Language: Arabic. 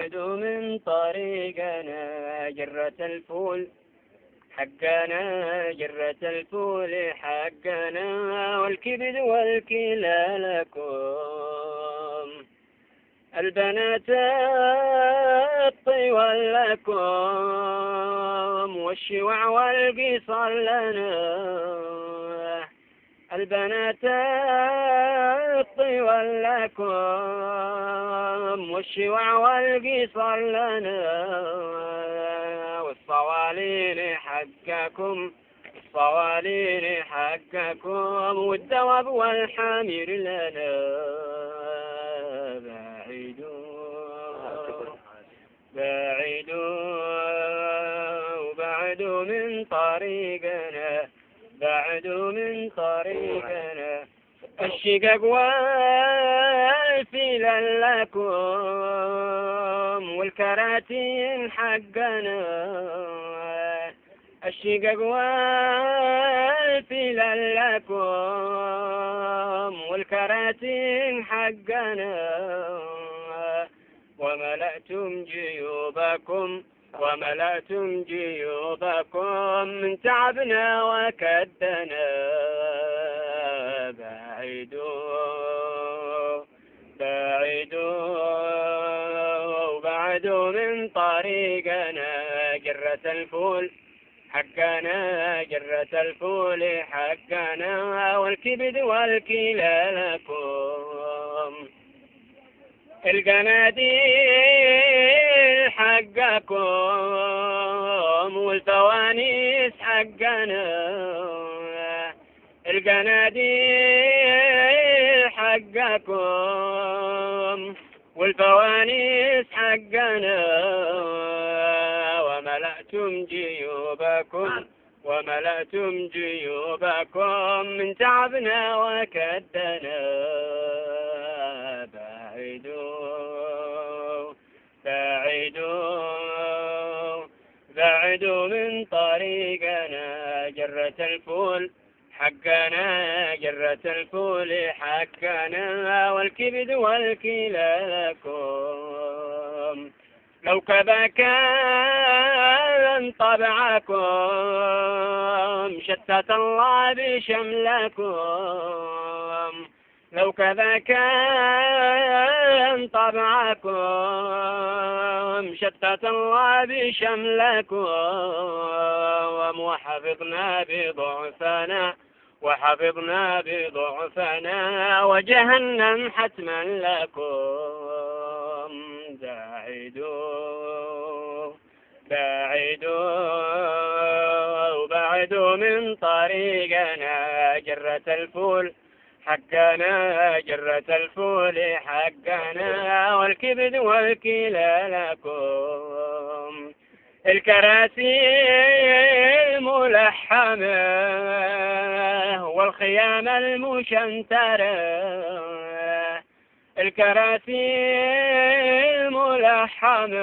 بعدوا من طريقنا جرة الفول حقنا، جرة الفول حقنا، والكبد والكلى لكم، البنات الطيول لكم، والشوع والقصر لنا، البنات الطيول لكم، والشوع والقصر لنا، والصوالين حقكم، الصوالين حقكم، والدواب والحمير لنا. بعدوا من طريقنا، بعدوا من طريقنا، الشقق والفيل لكم، والكراتين حقنا، الشقق والفيل لكم، والكراتين حقنا، وملأتم جيوبكم، وملأتم جيوبكم من تعبنا وكدنا. بعدوا من طريقنا جرة الفول حقنا، جرة الفول حقنا، والكبد والكلى لكم، القناديل حقكم، والفوانيس حقنا، القناديل حقكم، والفوانيس حقنا، وملأتم جيوبكم، وملأتم جيوبكم من تعبنا وكدنا. بعدوا من طريقنا جرة الفول حقنا، جرة الفول حقنا، والكبد والكلى لكم، لو كذا كان طبعكم شتت الله بشملكم، لو كذا كان طبعكم شتت الله بشملكم، وحفظنا بضعفنا، وحفظنا بضعفنا، وجهنم حتما لكم. بعدوا من طريقنا جرة الفول حقنا، جرة الفول حقنا، والكبد والكلى لكم، الكراسي الملحمة، والخيام المشنترة، الكراسي الملحمة،